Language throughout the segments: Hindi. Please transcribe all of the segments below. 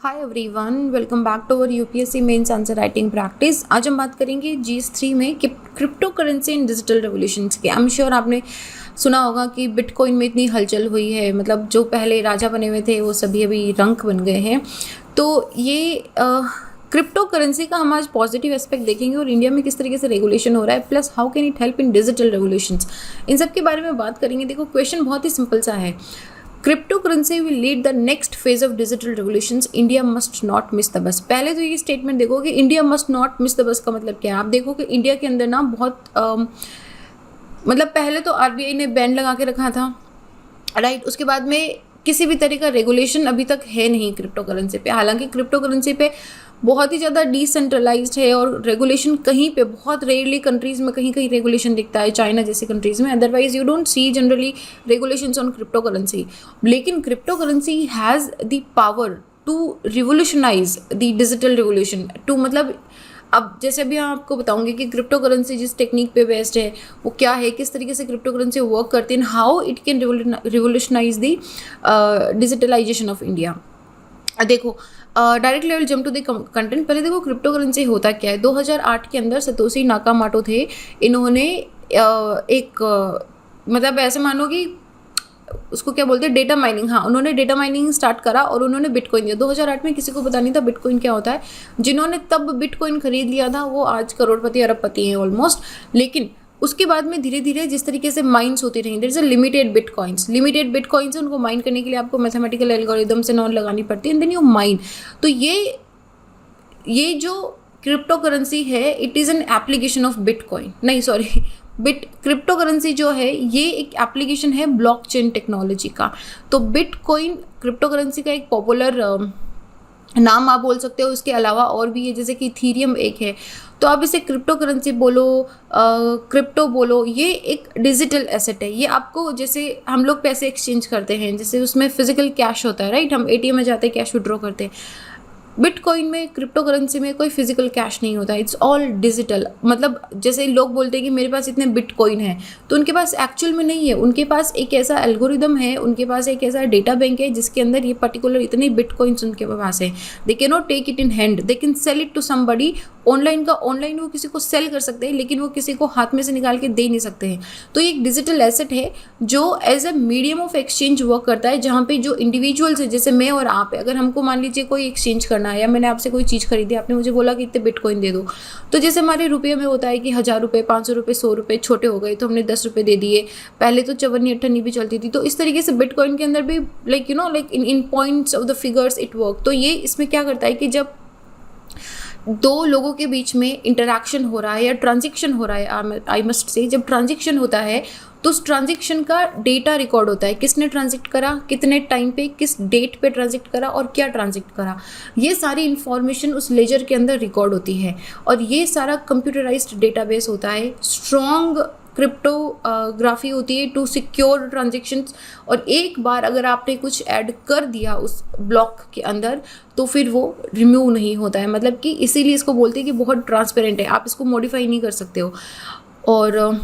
Hi everyone, welcome back to our UPSC mains answer writing practice. आज हम बात करेंगे जीएस 3 में कि crypto currency in digital revolutions की। आई एम श्योर आपने सुना होगा कि बिटकॉइन में इतनी हलचल हुई है, मतलब जो पहले राजा बने हुए थे वो सभी अभी रंक बन गए हैं। तो ये क्रिप्टो करेंसी का हम आज पॉजिटिव एस्पेक्ट देखेंगे और इंडिया में किस तरीके से रेगुलेशन हो रहा है, plus how can it help in digital revolutions, इन सब के बारे में बात करेंगे। देखो, क्वेश्चन बहुत ही सिंपल सा है। Crypto currency will lead the next phase of digital revolutions, India must not miss the bus. पहले तो ये स्टेटमेंट देखो कि India must not miss the bus का मतलब क्या है। आप देखो कि इंडिया के अंदर ना बहुत मतलब पहले तो आरबीआई ने बैन लगा के रखा था, राइट। उसके बाद में किसी भी तरह का रेगुलेशन अभी तक है नहीं क्रिप्टो करेंसी पे। हालांकि क्रिप्टो करेंसी पे बहुत ही ज़्यादा डिसेंट्रलाइज्ड है और रेगुलेशन कहीं पे बहुत रेयरली कंट्रीज़ में कहीं कहीं रेगुलेशन दिखता है, चाइना जैसी कंट्रीज़ में। Otherwise you don't see generally regulations on crypto currency. लेकिन crypto currency has the power to revolutionise the digital revolution too, मतलब अब जैसे अभी मैं आपको बताऊंगी कि क्रिप्टो करेंसी जिस टेक्निक पे बेस्ड है वो क्या है, किस तरीके से क्रिप्टो करेंसी वर्क करती है, how it can revolutionise the digitalisation of India. देखो, direct level jump to the content. पहले देखो क्रिप्टो करेंसी होता क्या है। 2008 के अंदर सतोशी नाकामोटो थे। इन्होंने मतलब ऐसे मानो कि उसको क्या बोलते हैं, डेटा माइनिंग। हाँ, उन्होंने डेटा माइनिंग स्टार्ट करा और उन्होंने बिटकॉइन दिया। 2008 में किसी को पता नहीं था बिटकॉइन क्या होता है। जिन्होंने तब बिटकॉइन खरीद लिया था वो आज करोड़पति अरबपति हैं ऑलमोस्ट। लेकिन उसके बाद में धीरे धीरे जिस तरीके से माइंस होती रही, there is a limited bitcoins. उनको माइन करने के लिए आपको मैथमेटिकल एल्गोरिदम से नॉन लगानी पड़ती है, एंड देन यू माइन। तो ये जो क्रिप्टो करेंसी है, it is an application of bitcoin, नहीं सॉरी, क्रिप्टो करेंसी जो है ये एक एप्लीकेशन है ब्लॉकचेन टेक्नोलॉजी का। तो बिटकॉइन क्रिप्टो करेंसी का एक पॉपुलर नाम आप बोल सकते हो। उसके अलावा और भी है, जैसे कि इथीरियम एक है। तो आप इसे क्रिप्टो करेंसी बोलो, क्रिप्टो बोलो, ये एक डिजिटल एसेट है। ये आपको, जैसे हम लोग पैसे एक्सचेंज करते हैं, जैसे उसमें फिजिकल कैश होता है, राइट, हम एटीएम में जाते हैं कैश विड्रॉ करते हैं। बिटकॉइन में, क्रिप्टो करेंसी में कोई फिजिकल कैश नहीं होता, इट्स ऑल डिजिटल। मतलब जैसे लोग बोलते हैं कि मेरे पास इतने बिटकॉइन है, तो उनके पास एक्चुअल में नहीं है। उनके पास एक ऐसा एल्गोरिदम है, उनके पास एक ऐसा डेटा बैंक है जिसके अंदर ये पर्टिकुलर इतने बिटकॉइंस उनके पास है। They can not take it in hand, they can sell it to somebody. Online वो किसी को सेल कर सकते हैं, लेकिन वो किसी को हाथ में से निकाल के दे नहीं सकते हैं। तो ये एक डिजिटल एसेट है जो as a medium of exchange work करता है, जहाँ पे जो इंडिविजुअल्स है, जैसे मैं और आप है, अगर हमको मान लीजिए कोई एक्सचेंज करना है, या मैंने आपसे कोई चीज़ खरीदी, आपने मुझे बोला कि इतने बिटकॉइन दे दो। तो जैसे हमारे रुपये में होता है कि 1000 रुपये, 500 रुपये, 100 रुपये छोटे हो गए तो हमने 10 रुपये दे दिए। पहले तो चवन्नी अट्ठन्नी भी चलती थी। तो इस तरीके से बिटकॉइन के अंदर भी like in points of the figures it work. तो ये इसमें क्या करता है कि जब दो लोगों के बीच में इंटरैक्शन हो रहा है या ट्रांजेक्शन हो रहा है, आई मस्ट से, जब ट्रांजेक्शन होता है तो उस ट्रांजेक्शन का डेटा रिकॉर्ड होता है। किसने ट्रांजेक्ट करा, कितने टाइम पे, किस डेट पे ट्रांजेक्ट करा और क्या ट्रांजेक्ट करा, ये सारी इन्फॉर्मेशन उस लेजर के अंदर रिकॉर्ड होती है। और ये सारा कंप्यूटराइज्ड डेटाबेस होता है। स्ट्रॉन्ग क्रिप्टोग्राफी होती है टू सिक्योर ट्रांजेक्शन्स। और एक बार अगर आपने कुछ ऐड कर दिया उस ब्लॉक के अंदर तो फिर वो रिमूव नहीं होता है। मतलब कि इसीलिए इसको बोलते हैं कि बहुत ट्रांसपेरेंट है, आप इसको मॉडिफाई नहीं कर सकते हो। और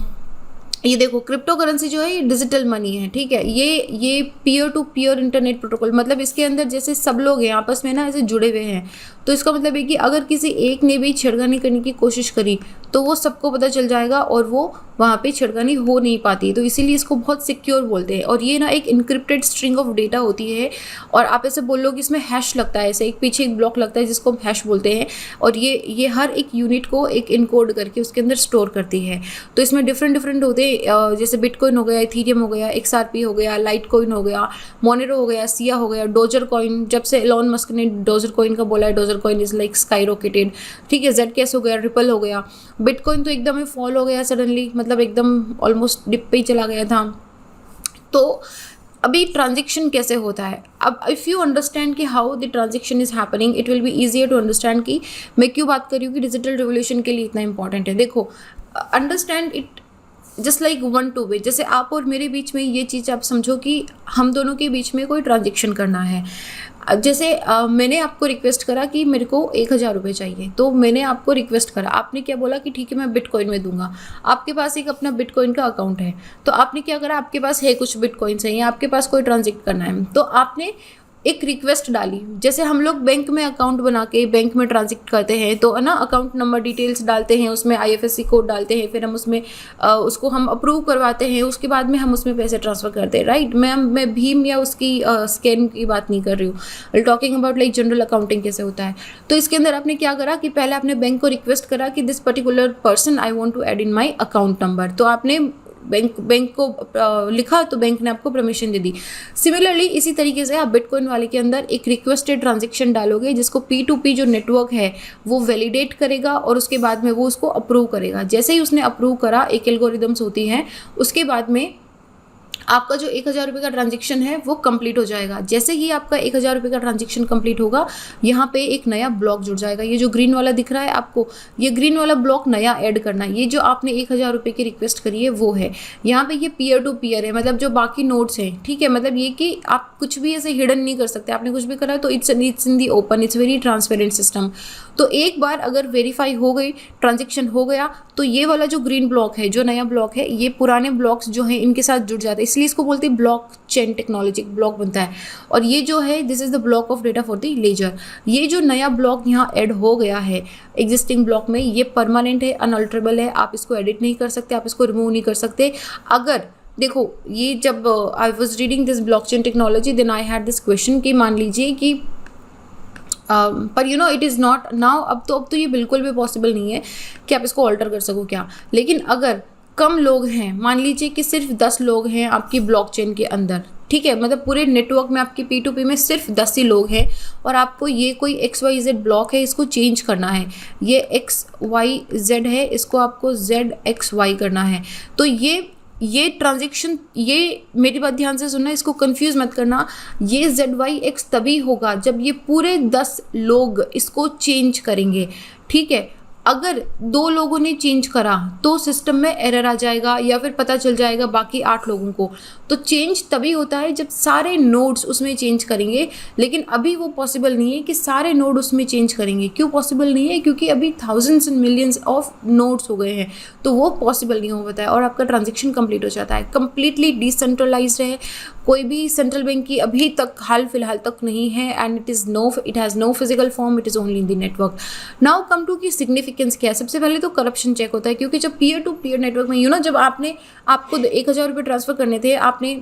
ये देखो, क्रिप्टो करेंसी जो है ये डिजिटल मनी है, ठीक है। ये peer to peer internet protocol, मतलब इसके अंदर जैसे सब लोग हैं आपस में ना ऐसे जुड़े हुए हैं। तो इसका मतलब है कि अगर किसी एक ने भी छेड़खानी करने की कोशिश करी तो वो सबको पता चल जाएगा और वो वहाँ पे छेड़खानी हो नहीं पाती। तो इसीलिए इसको बहुत सिक्योर बोलते हैं। और ये ना एक इनक्रिप्टेड स्ट्रिंग ऑफ डेटा होती है। और आप ऐसे बोल लो कि इसमें हैश लगता है, ऐसे एक पीछे एक ब्लॉक लगता है जिसको हम हैश बोलते हैं। और ये हर एक यूनिट को एक इनकोड करके उसके अंदर स्टोर करती है। तो इसमें डिफरेंट होते हैं, जैसे बिटकॉइन हो गया, इथीरियम हो गया, XRP हो गया, लाइट कॉइन हो गया, मोनेरो हो गया, सिया हो गया, डोजर कॉइन। जब से एलॉन मस्क ने डोजर कॉइन का बोला है, dozer coin is like sky rocketed, ठीक है। ZKS हो गया, रिपल हो गया। बिटकॉइन तो एकदम ही फॉल हो गया सडनली, मतलब एकदम ऑलमोस्ट डिप पे ही चला गया था। तो अभी ट्रांजेक्शन कैसे होता है, अब इफ़ यू अंडरस्टैंड कि how the transaction is happening, it will be easier to understand कि मैं क्यों बात कर रही हूँ कि डिजिटल रिवोल्यूशन के लिए इतना इंपॉर्टेंट है। देखो, understand it just like one two way. जैसे आप और मेरे बीच में ये चीज़ आप समझो कि हम दोनों के बीच में कोई ट्रांजेक्शन करना है। जैसे मैंने आपको रिक्वेस्ट करा कि मेरे को 1000 रुपये चाहिए, तो मैंने आपको रिक्वेस्ट करा, आपने क्या बोला कि ठीक है मैं बिटकॉइन में दूंगा। आपके पास एक अपना बिटकॉइन का अकाउंट है, तो आपने क्या करा, आपके पास है कुछ बिटकॉइंस है या आपके पास कोई ट्रांजेक्ट करना है, तो आपने एक रिक्वेस्ट डाली, जैसे हम लोग बैंक में अकाउंट बना के बैंक में ट्रांजेक्ट करते हैं तो है ना, अकाउंट नंबर डिटेल्स डालते हैं, उसमें IFSC कोड डालते हैं, फिर हम उसमें उसको हम अप्रूव करवाते हैं, उसके बाद में हम उसमें पैसे ट्रांसफ़र करते हैं, राइट। मैं भीम या उसकी स्कैन की बात नहीं कर रही हूँ, talking about like general accounting कैसे होता है। तो इसके अंदर आपने क्या करा कि पहले आपने बैंक को रिक्वेस्ट करा कि this particular person I want to add in my account number, तो आपने बैंक को लिखा तो बैंक ने आपको परमिशन दे दी। सिमिलरली इसी तरीके से आप बिटकॉइन वाले के अंदर एक रिक्वेस्टेड ट्रांजेक्शन डालोगे जिसको P2P जो नेटवर्क है वो वैलिडेट करेगा और उसके बाद में वो उसको अप्रूव करेगा। जैसे ही उसने अप्रूव करा, एक एल्गोरिदम्स होती हैं, उसके बाद में आपका जो 1000 रुपये का ट्रांजेक्शन है वो कंप्लीट हो जाएगा। जैसे ही आपका 1000 रुपये का ट्रांजेक्शन कंप्लीट होगा, यहाँ पे एक नया ब्लॉक जुड़ जाएगा। ये जो ग्रीन वाला दिख रहा है आपको, ये ग्रीन वाला ब्लॉक नया ऐड करना है। ये जो आपने 1000 रुपये की रिक्वेस्ट करी है वो है। यहाँ पे ये पीयर टू पीयर है, मतलब जो बाकी नोड्स हैं, ठीक है, मतलब ये कि आप कुछ भी ऐसे हिडन नहीं कर सकते। आपने कुछ भी करा तो it's in the open, it's very transparent system. तो एक बार अगर वेरीफाई हो गई, ट्रांजेक्शन हो गया, तो ये वाला जो ग्रीन ब्लॉक है, जो नया ब्लॉक है, ये पुराने ब्लॉक्स जो हैं इनके साथ जुड़ जाते हैं, इसलिए इसको बोलते हैं ब्लॉक चेन टेक्नोलॉजी ब्लॉक बनता है। और ये जो है this is the block of data for the ledger. ये जो नया ब्लॉक यहाँ ऐड हो गया है एग्जिस्टिंग ब्लॉक में, ये परमानेंट है, अनअल्टरेबल है, आप इसको एडिट नहीं कर सकते, आप इसको रिमूव नहीं कर सकते। अगर देखो, ये जब I was reading this blockchain technology then I had this question कि मान लीजिए कि पर you know it is not now, अब तो ये बिल्कुल भी पॉसिबल नहीं है कि आप इसको ऑल्टर कर सको क्या। लेकिन अगर कम लोग हैं, मान लीजिए कि सिर्फ 10 लोग हैं आपकी ब्लॉकचेन के अंदर, ठीक है, मतलब पूरे नेटवर्क में आपकी P2P में सिर्फ 10 ही लोग हैं और आपको ये कोई XYZ ब्लॉक है, इसको चेंज करना है। ये XYZ है, इसको आपको ZXY करना है। तो ये ट्रांजेक्शन, ये मेरी बात ध्यान से सुनना, इसको कंफ्यूज मत करना। ये ZYX तभी होगा जब ये पूरे 10 लोग इसको चेंज करेंगे, ठीक है। अगर 2 लोगों ने चेंज करा तो सिस्टम में एरर आ जाएगा या फिर पता चल जाएगा बाकी 8 लोगों को। तो चेंज तभी होता है जब सारे नोड्स उसमें चेंज करेंगे, लेकिन अभी वो पॉसिबल नहीं है कि सारे नोड उसमें चेंज करेंगे। क्यों पॉसिबल नहीं है? क्योंकि अभी thousands and millions of nodes हो गए हैं, तो वो पॉसिबल नहीं हो पाता है और आपका ट्रांजेक्शन कंप्लीट हो जाता है। कंप्लीटली डिसेंट्रलाइज्ड है, कोई भी सेंट्रल बैंक की अभी तक हाल फिलहाल तक नहीं है, and it has no physical form, it is only in the network. Now come to की सिग्निफिकेंस क्या है। सबसे पहले तो करप्शन चेक होता है, क्योंकि जब पीयर टू पीयर नेटवर्क में जब आपको 1000 रुपये ट्रांसफर करने थे, आपने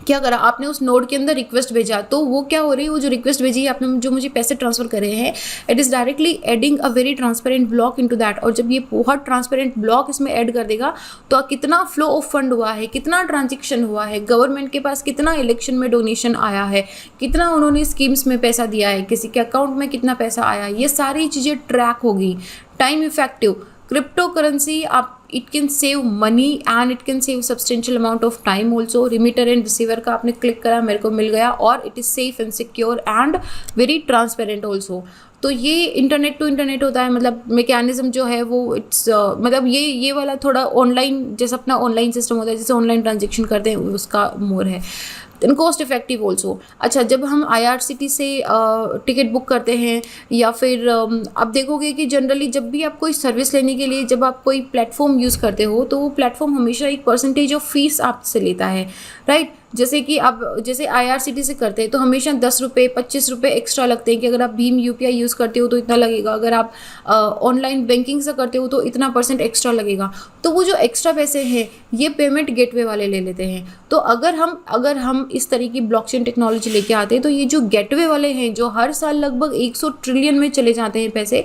क्या करा, आपने उस नोड के अंदर रिक्वेस्ट भेजा, तो वो क्या हो रही है, वो जो रिक्वेस्ट भेजी है आपने, जो मुझे पैसे ट्रांसफर करे हैं, it is directly adding a very transparent block into that. और जब ये बहुत ट्रांसपेरेंट ब्लॉक इसमें ऐड कर देगा तो कितना फ्लो ऑफ फंड हुआ है, कितना ट्रांजेक्शन हुआ है, गवर्नमेंट के पास कितना इलेक्शन में डोनेशन आया है, कितना उन्होंने स्कीम्स में पैसा दिया है, किसी के अकाउंट में कितना पैसा आया, ये सारी चीज़ें ट्रैक होगी। टाइम इफेक्टिव क्रिप्टो करेंसी, आप it can save money and it can save substantial amount of time also. Remitter and receiver का आपने क्लिक करा, मेरे को मिल गया, और it is safe and secure and very transparent also. तो ये इंटरनेट टू इंटरनेट होता है, मतलब मैकेनिज्म जो है वो इट्स मतलब ये वाला थोड़ा ऑनलाइन, जैसे अपना ऑनलाइन सिस्टम होता है, जैसे ऑनलाइन ट्रांजेक्शन करते हैं, उसका मोर है। Then cost effective also. अच्छा, जब हम IRCTC से टिकट बुक करते हैं या फिर आप देखोगे कि जनरली जब भी आप कोई सर्विस लेने के लिए, जब आप कोई प्लेटफॉर्म यूज़ करते हो, तो वो प्लेटफॉर्म हमेशा एक परसेंटेज ऑफ फीस आपसे लेता है, राइट। जैसे कि आप जैसे IRCTC से करते हैं तो हमेशा 10 रुपये 25 रुपये एक्स्ट्रा लगते हैं कि अगर आप भीम UPI यूज़ करते हो तो इतना लगेगा, अगर आप ऑनलाइन बैंकिंग से करते हो तो इतना % एक्स्ट्रा लगेगा। तो वो जो एक्स्ट्रा पैसे हैं ये पेमेंट गेटवे वाले ले लेते हैं। तो अगर हम इस तरह की ब्लॉकचेन टेक्नोलॉजी लेके आते हैं तो ये जो गेटवे वाले हैं, जो हर साल लगभग 100 ट्रिलियन में चले जाते हैं पैसे,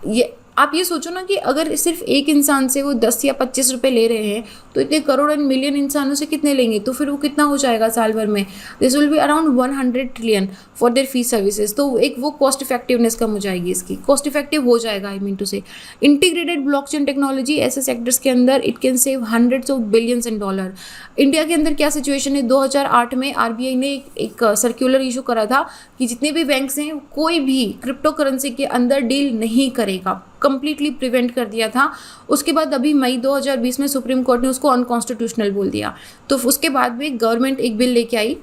ये आप ये सोचो ना कि अगर सिर्फ एक इंसान से वो 10 या 25 रुपये ले रहे हैं तो इतने करोड़ एंड मिलियन इंसानों से कितने लेंगे, तो फिर वो कितना हो जाएगा साल भर में। This will be around 100 trillion for their fee services. तो एक वो कॉस्ट इफेक्टिवनेस कम हो जाएगी, इसकी कॉस्ट इफेक्टिव हो जाएगा। आई मीन टू से इंटीग्रेटेड ब्लॉकचेन टेक्नोलॉजी ऐसे सेक्टर्स के अंदर it can save hundreds of billions in dollar. India के अंदर क्या सिचुएशन है, 2008 में RBI ने एक सर्क्यूलर इशू करा था कि जितने भी बैंक्स हैं कोई भी क्रिप्टो करेंसी के अंदर डील नहीं करेगा, कंप्लीटली प्रिवेंट कर दिया था। उसके बाद अभी मई 2020 में सुप्रीम कोर्ट ने उसको अनकॉन्स्टिट्यूशनल बोल दिया। तो उसके बाद में गवर्नमेंट एक बिल लेके आई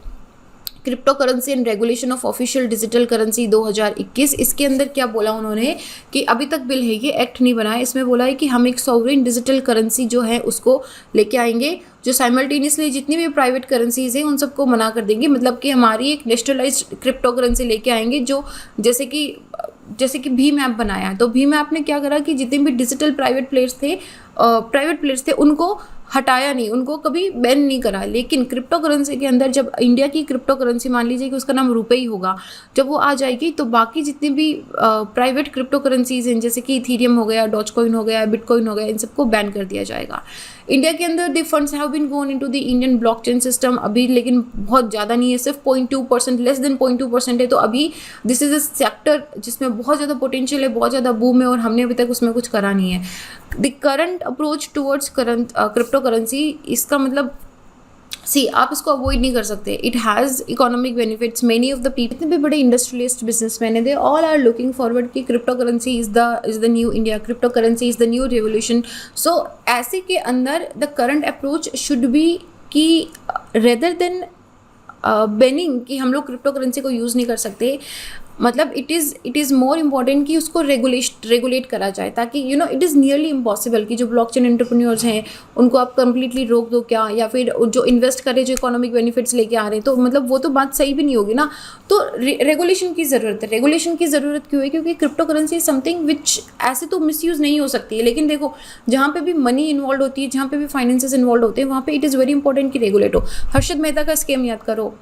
crypto currency and regulation of official digital currency 2021, इसके अंदर क्या बोला उन्होंने कि अभी तक बिल है, ये एक्ट नहीं बना है, इसमें बोला है कि हम एक सॉवरेन डिजिटल करेंसी जो है उसको लेके आएंगे, जो साइमल्टेनियसली जितनी भी प्राइवेट करेंसीज हैं उन सबको मना कर देंगे। मतलब कि हमारी एक नेशनलाइज्ड क्रिप्टो करेंसी लेके आएंगे, जो जैसे कि भीम ऐप बनाया, तो भीम ऐप ने क्या करा कि जितने भी डिजिटल प्राइवेट प्लेयर्स थे उनको हटाया नहीं, उनको कभी बैन नहीं करा। लेकिन क्रिप्टो करेंसी के अंदर जब इंडिया की क्रिप्टो करेंसी, मान लीजिए कि उसका नाम रुपए ही होगा, जब वो आ जाएगी तो बाकी जितनी भी प्राइवेट क्रिप्टो करेंसीज हैं, जैसे कि इथीरियम हो गया, डॉजकॉइन हो गया, बिटकॉइन हो गया, इन सबको बैन कर दिया जाएगा। इंडिया के अंदर the funds have been gone into the Indian blockchain system अभी, लेकिन बहुत ज़्यादा नहीं है, सिर्फ 0.2%, लेस देन 0.2% है। तो अभी दिस इज अ सेक्टर जिसमें बहुत ज़्यादा पोटेंशियल है, बहुत ज़्यादा बूम है, और हमने अभी तक उसमें कुछ करा नहीं है। The current approach towards crypto currency, इसका मतलब आप इसको अवॉइड नहीं कर सकते। It has economic benefits, many of the people, जितने भी बड़े इंडस्ट्रियलिस्ट बिजनेसमैन है, they all are looking forward कि crypto currency is the new India, crypto currency is the new revolution. So ऐसे के अंदर the current approach should be कि रेदर देन बैनिंग कि हम लोग क्रिप्टो करेंसी को यूज़ नहीं कर सकते, मतलब इट इज़ मोर इम्पॉर्टेंट कि उसको रेगुलेट करा जाए, ताकि इट इज़ नियरली इम्पॉसिबल कि जो ब्लॉकचेन एंटरप्रेन्योर्स हैं उनको आप कम्प्लीटली रोक दो क्या, या फिर जो इन्वेस्ट करे, जो इकोनॉमिक बेनिफिट्स लेके आ रहे हैं, तो मतलब वो तो बात सही भी नहीं होगी ना। तो रेगुलेशन की ज़रूरत है। रेगुलेशन की ज़रूरत क्यों है? क्योंकि क्रिप्टो करेंसी समथिंग विच ऐसे तो मिसयूज़ नहीं हो सकती है, लेकिन देखो जहाँ पे भी मनी इन्वॉल्व होती है, जहाँ पे भी फाइनेंसेस इन्वॉल्व होते हैं, वहाँ पे इट इज़ वेरी इंपॉर्टेंट कि रेगुलेट हो। हर्षद मेहता का स्कीम याद करो,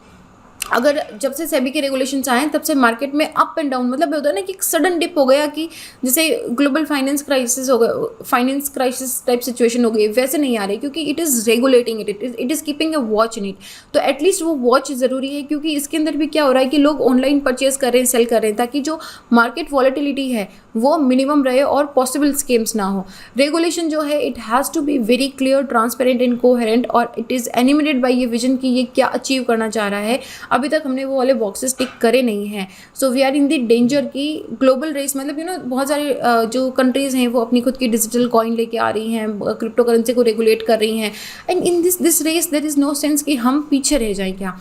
अगर जब से सेबी के रेगुलेशंस आए तब से मार्केट में अप एंड डाउन, मतलब होता है ना कि एक सडन डिप हो गया, कि जैसे ग्लोबल फाइनेंस क्राइसिस हो गया, फाइनेंस क्राइसिस टाइप सिचुएशन हो गई, वैसे नहीं आ रही, क्योंकि it is regulating it is keeping a watch in it. तो एटलीस्ट वो वॉच ज़रूरी है, क्योंकि इसके अंदर भी क्या हो रहा है कि लोग ऑनलाइन परचेज कर रहे हैं, सेल कर रहे हैं, ताकि जो मार्केट वॉलेटिलिटी है वो मिनिमम रहे और पॉसिबल स्कीम्स ना हो। रेगुलेशन जो है it has to be very clear, transparent and coherent, और इट इज़ एनिमेटेड बाय ये विजन कि ये क्या अचीव करना चाह रहा है। अभी तक हमने वो वाले बॉक्सेस टिक करे नहीं हैं। So we are in the danger की ग्लोबल रेस, मतलब बहुत सारे जो कंट्रीज़ हैं वो अपनी खुद की डिजिटल कॉइन लेके आ रही हैं, क्रिप्टो करेंसी को रेगुलेट कर रही हैं, and in this race there is no sense कि हम पीछे रह जाएं क्या।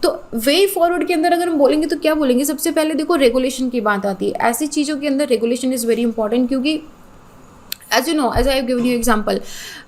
तो वे फॉरवर्ड के अंदर अगर हम बोलेंगे तो क्या बोलेंगे? सबसे पहले देखो रेगुलेशन की बात आती है। ऐसी चीज़ों के अंदर रेगुलेशन इज़ वेरी इंपॉर्टेंट, क्योंकि as you know, as I have given you example.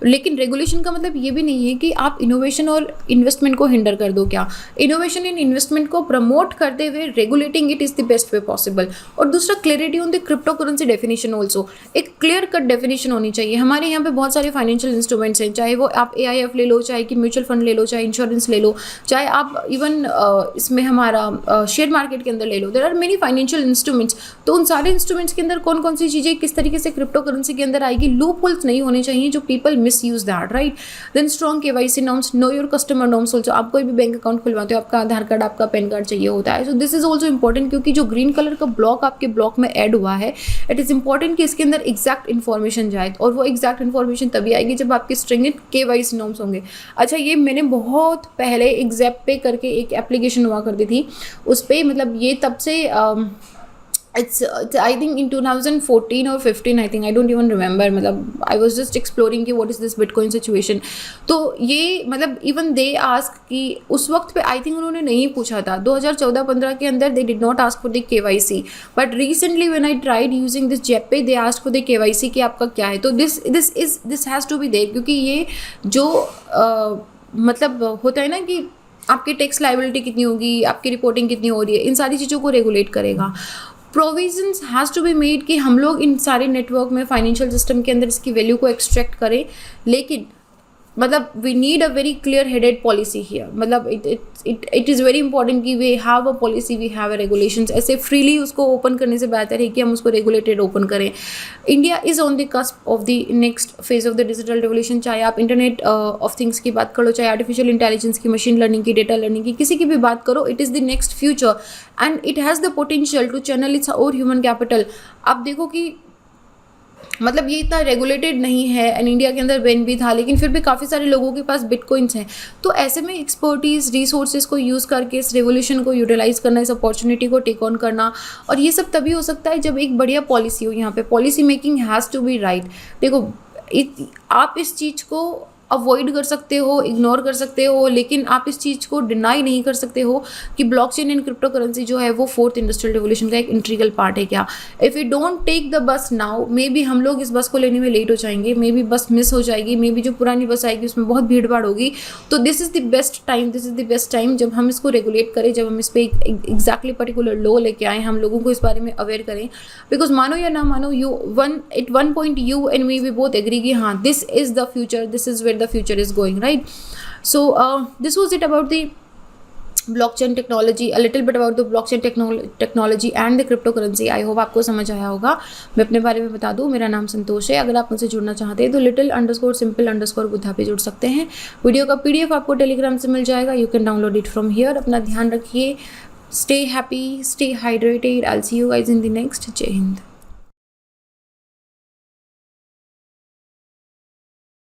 लेकिन रेगुलेशन का मतलब ये भी नहीं है कि आप इनोवेशन और इन्वेस्टमेंट को हिंडर कर दो क्या। इनोवेशन एंड इन्वेस्टमेंट को प्रमोट करते हुए regulating it is the best way possible. और दूसरा, clarity on the crypto currency definition also, एक क्लियर कट डेफिनेशन होनी चाहिए। हमारे यहाँ पे बहुत सारे फाइनेंशियल इंस्ट्रूमेंट्स हैं, चाहे वो आप AIF ले लो, चाहे कि म्यूचुअल फंड ले लो, चाहे इंश्योरेंस ले लो, चाहे आप इवन इसमें हमारा शेयर मार्केट के अंदर ले लो। There are many financial instruments. तो उन सारे इंस्ट्रूमेंट्स के अंदर कौन कौन सी चीज़ें किस तरीके से क्रिप्टो करेंसी के अंदर आएगी, लूप होल्स नहीं होने चाहिए जो people misuse that, right. Then strong KYC norms, know your customer norms also. आप कोई भी बैंक अकाउंट खुलवाते हो, आपका आधार कार्ड, आपका पैन कार्ड चाहिए होता है। So this is also important, क्योंकि जो ग्रीन कलर का ब्लॉक आपके ब्लॉक में ऐड हुआ है, इट इज़ इंपॉर्टेंट कि इसके अंदर एग्जैक्ट इन्फॉर्मेशन जाए, और वो एग्जैक्ट इन्फॉर्मेशन तभी आएगी जब आपके स्ट्रिंग KYC नॉर्म्स होंगे। अच्छा, ये मैंने बहुत पहले एग्जैप पे करके एक एप्लीकेशन हुआ करती थी, उस पर मतलब ये तब से it's I think in 2014 or 15, I think, I don't even remember, मतलब I was just exploring कि what is this Bitcoin situation। तो ये मतलब even they ask कि उस वक्त पे I think उन्होंने नहीं पूछा था, 2014-15 के अंदर they did not ask for the KYC, but recently when I tried using this JPay they asked for the KYC कि आपका क्या है। तो this has to be there, क्योंकि ये जो मतलब होता है ना कि आपकी टैक्स लायबिलिटी कितनी होगी, आपकी रिपोर्टिंग कितनी हो रही है, इन सारी चीज़ों को रेगुलेट करेगा। Provisions has to be made कि हम लोग इन सारे नेटवर्क में, फाइनेंशियल सिस्टम के अंदर इसकी वैल्यू को एक्सट्रैक्ट करें, लेकिन मतलब we need a very clear headed policy here. मतलब इट इज़ वेरी इंपॉर्टेंट कि we have a policy, we have a regulations. ऐसे फ्रीली उसको ओपन करने से बेहतर है कि हम उसको रेगुलेटेड ओपन करें। India is on the cusp of the next phase of the digital revolution. चाहे आप इंटरनेट ऑफ थिंग्स की बात करो, चाहे आर्टिफिशियल इंटेलिजेंस की, मशीन लर्निंग की, डेटा लर्निंग की, किसी की भी बात करो, it is the next future and it has the potential to channel its और ह्यूमन कैपिटल। आप देखो कि मतलब ये इतना रेगुलेटेड नहीं है, एंड इंडिया के अंदर बैन भी था, लेकिन फिर भी काफ़ी सारे लोगों के पास बिटकॉइंस हैं। तो ऐसे में एक्सपर्टीज़, रिसोर्सेज को यूज़ करके इस रेवोल्यूशन को यूटिलाइज़ करना, इस अपॉर्चुनिटी को टेक ऑन करना, और ये सब तभी हो सकता है जब एक बढ़िया पॉलिसी हो। यहाँ पे policy making has to be right. देखो आप इस चीज़ को अवॉइड कर सकते हो, इग्नोर कर सकते हो, लेकिन आप इस चीज़ को डिनाई नहीं कर सकते हो कि ब्लॉकचेन एंड क्रिप्टो करेंसी जो है वो फोर्थ इंडस्ट्रियल रिवोल्यूशन का एक इंटीग्रल पार्ट है क्या। If you don't take the bus now, maybe हम लोग इस बस को लेने में लेट हो जाएंगे, मे बी बस मिस हो जाएगी, मे बी जो पुरानी बस आएगी उसमें बहुत भीड़ भाड़ होगी। तो this is the best time, this is the best time जब हम इसको रेगुलेट करें, जब हम इस पर एक एग्जैक्टली पर्टिकुलर लॉ लेके आए, हम लोगों को इस बारे में अवेयर करें। बिकॉज मानो या ना मानो, at one point you and me we both agree कि हाँ this is the future, this is where the future is going, right? So this was it about the blockchain technology, a little bit about the blockchain technology and the cryptocurrency. I hope आपको समझ आया होगा। मैं अपने बारे में बता दूँ, मेरा नाम संतोष है। अगर आप मुझसे जुड़ना चाहते हैं तो little_simple_बुद्धा पे जुड़ सकते हैं। वीडियो का PDF आपको टेलीग्राम से मिल जाएगा, you can download it from here. अपना ध्यान रखिए, stay happy, stay hydrated. I'll see you guys in the next. जय हिंद।